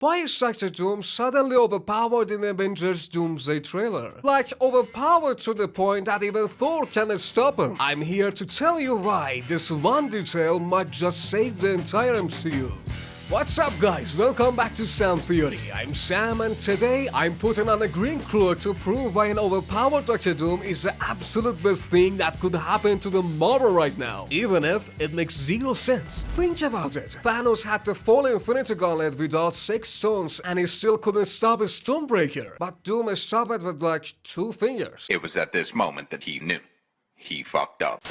Why is Dr. Doom suddenly overpowered in Avengers Doomsday trailer? Like overpowered to the point that even Thor can stop him. I'm here to tell you why this one detail might just save the entire MCU. What's up guys, welcome back to Sam Theory. I'm Sam and today I'm putting on a green cloak to prove why an overpowered Dr. Doom is the absolute best thing that could happen to the Marvel right now. Even if it makes zero sense. Think about it. Thanos had the full Infinity Gauntlet with all 6 stones and he still couldn't stop his Stormbreaker. But Doom stopped it with like 2 fingers. It was at this moment that he knew. He fucked up.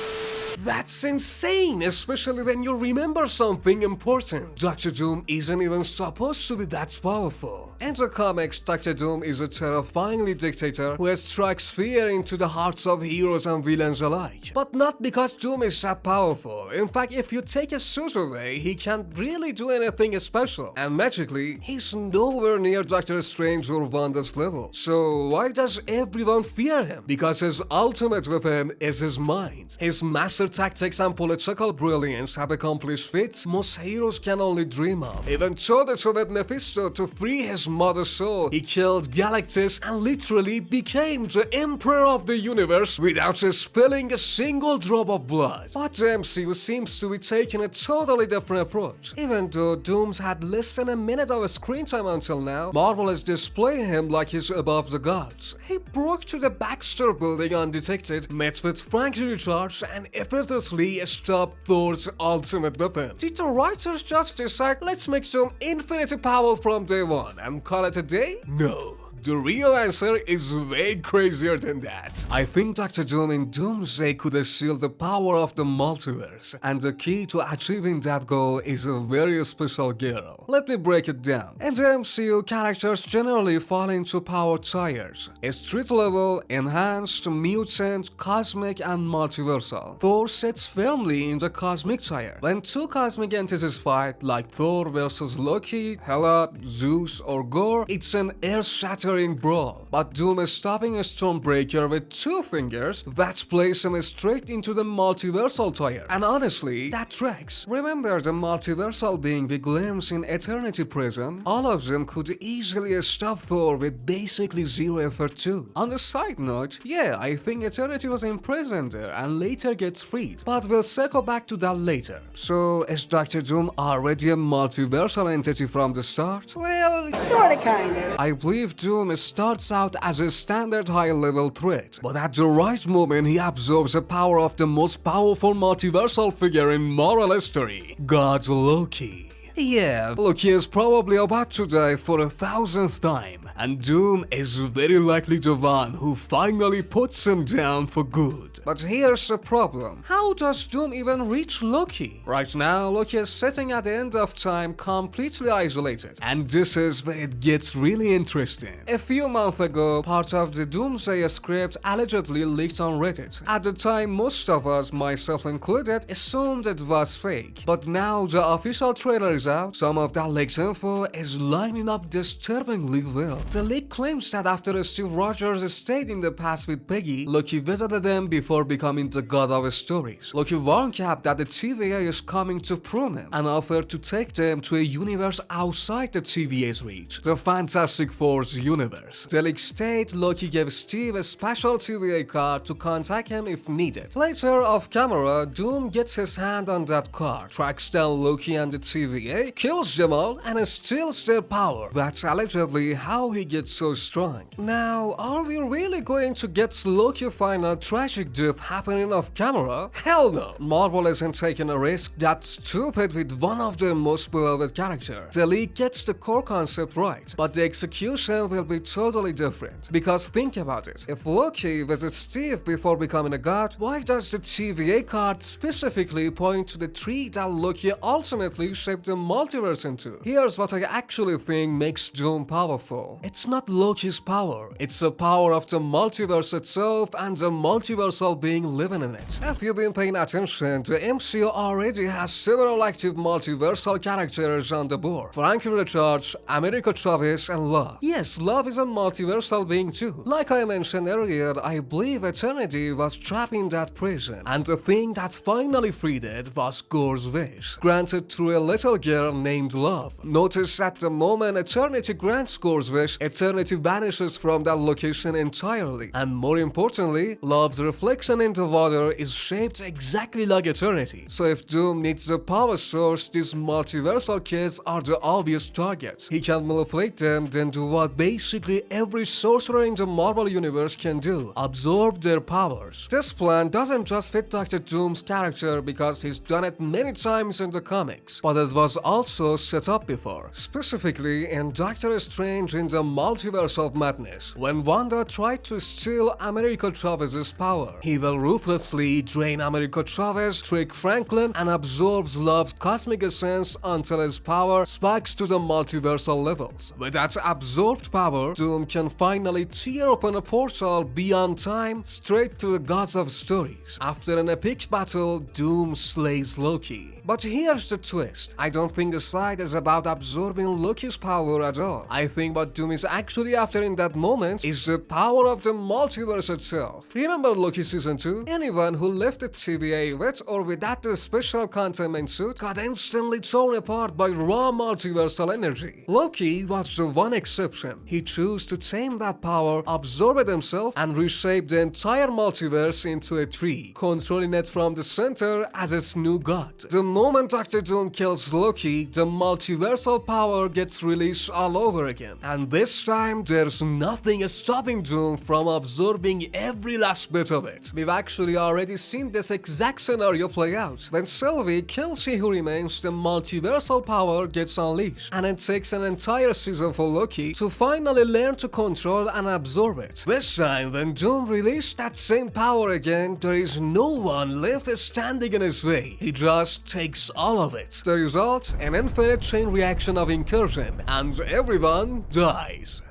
That's insane, especially when you remember something important. Dr. Doom isn't even supposed to be that powerful. In the comics, Dr. Doom is a terrifyingly dictator who strikes fear into the hearts of heroes and villains alike. But not because Doom is that powerful. In fact, if you take his suit away, he can't really do anything special. And magically, he's nowhere near Doctor Strange or Wanda's level. So why does everyone fear him? Because his ultimate weapon is his mind. His master tactics and political brilliance have accomplished feats most heroes can only dream of. Even told it with Mephisto to free his mother soul. He killed Galactus and literally became the emperor of the universe without spilling a single drop of blood. But the MCU seems to be taking a totally different approach. Even though Doom's had less than a minute of screen time until now, Marvel is displaying him like he's above the gods. He broke to the Baxter building undetected, met with Frank Richards and effortlessly stopped Thor's ultimate weapon. Did the writers just decide, let's make Doom infinity power from day one and call it a day? No. The real answer is way crazier than that. I think Dr. Doom in Doomsday could seal the power of the multiverse, and the key to achieving that goal is a very special girl. Let me break it down. In the MCU, characters generally fall into power tiers: street level, enhanced, mutant, cosmic, and multiversal. Thor sits firmly in the cosmic tier. When 2 cosmic entities fight, like Thor versus Loki, Hela, Zeus, or Gore, it's an earth-shattering brawl. But Doom is stopping a Stormbreaker with 2 fingers, that places him straight into the multiversal tier. And honestly, that tracks. Remember the multiversal being we glimpse in Eternity Prison? All of them could easily stop Thor with basically zero effort too. On the side note, yeah, I think Eternity was imprisoned there and later gets freed. But we'll circle back to that later. So, is Dr. Doom already a multiversal entity from the start? Well, sorta, kinda. I believe Doom starts out as a standard high-level threat, but at the right moment he absorbs the power of the most powerful multiversal figure in Marvel history, God Loki. Yeah, Loki is probably about to die for 1,000th time, and Doom is very likely the one who finally puts him down for good. But here's the problem. How does Doom even reach Loki? Right now, Loki is sitting at the end of time completely isolated. And this is where it gets really interesting. A few months ago, part of the Doomsday script allegedly leaked on Reddit. At the time, most of us, myself included, assumed it was fake. But now the official trailer is out, some of that leaked info is lining up disturbingly well. The leak claims that after Steve Rogers stayed in the past with Peggy, Loki visited them before becoming the god of stories. Loki warned Cap that the TVA is coming to prune him and offered to take them to a universe outside the TVA's reach, the Fantastic Four's universe. The leak state Loki gave Steve a special TVA card to contact him if needed. Later, off camera, Doom gets his hand on that card, tracks down Loki and the TVA, kills them all, and steals their power. That's allegedly how he gets so strong. Now, are we really going to get Loki final tragic death happening off camera? Hell no! Marvel isn't taking a risk that's stupid with one of their most beloved characters. The league gets the core concept right, but the execution will be totally different. Because think about it, if Loki visits Steve before becoming a god, why does the TVA card specifically point to the tree that Loki ultimately shaped the multiverse into? Here's what I actually think makes Doom powerful. It's not Loki's power, it's the power of the multiverse itself and the multiversal multiversal being living in it. If you've been paying attention, the MCU already has several active multiversal characters on the board. Frankie Richards, America Chavez, and Love. Yes, Love is a multiversal being too. Like I mentioned earlier, I believe Eternity was trapped in that prison, and the thing that finally freed it was Gore's wish, granted through a little girl named Love. Notice that the moment Eternity grants Gore's wish, Eternity vanishes from that location entirely. And more importantly, Love's reflection in the water is shaped exactly like Eternity. So if Doom needs a power source, these multiversal kids are the obvious target. He can manipulate them, then do what basically every sorcerer in the Marvel universe can do: absorb their powers. This plan doesn't just fit Dr. Doom's character because he's done it many times in the comics, but it was also set up before. Specifically in Doctor Strange in the Multiverse of Madness, when Wanda tried to steal America Chavez's power, he will ruthlessly drain America Chavez, trick Franklin, and absorbs Love's cosmic essence until his power spikes to the multiversal levels. With that absorbed power, Doom can finally tear open a portal beyond time straight to the gods of stories. After an epic battle, Doom slays Loki. But here's the twist. I don't think this fight is about absorbing Loki's power at all. I think what Doom is actually after in that moment is the power of the multiverse itself. Remember Loki Season 2? Anyone who left the TVA with or without the special containment suit got instantly torn apart by raw multiversal energy. Loki was the one exception. He chose to tame that power, absorb it himself, and reshape the entire multiverse into a tree, controlling it from the center as its new god. The moment Dr. Doom kills Loki, the multiversal power gets released all over again. And this time, there's nothing stopping Doom from absorbing every last bit of it. We've actually already seen this exact scenario play out. When Sylvie kills He Who Remains, the multiversal power gets unleashed, and it takes an entire season for Loki to finally learn to control and absorb it. This time, when Doom released that same power again, there is no one left standing in his way. He just takes all of it. The result? An infinite chain reaction of incursion, and everyone dies.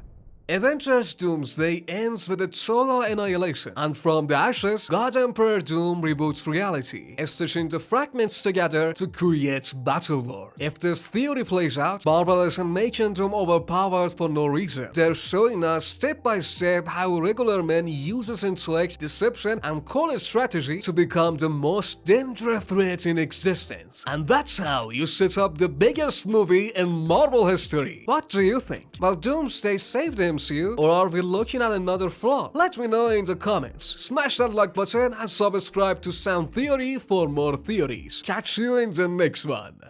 Avengers Doomsday ends with a total annihilation, and from the ashes, God Emperor Doom reboots reality, stitching the fragments together to create Battleworld. If this theory plays out, Marvel isn't making Doom overpowered for no reason. They're showing us step by step how regular men use his intellect, deception, and cold strategy to become the most dangerous threat in existence. And that's how you set up the biggest movie in Marvel history. What do you think? Will Doomsday save the MCU, or are we looking at another flaw? Let me know in the comments. Smash that like button and subscribe to Sound Theory for more theories. Catch you in the next one.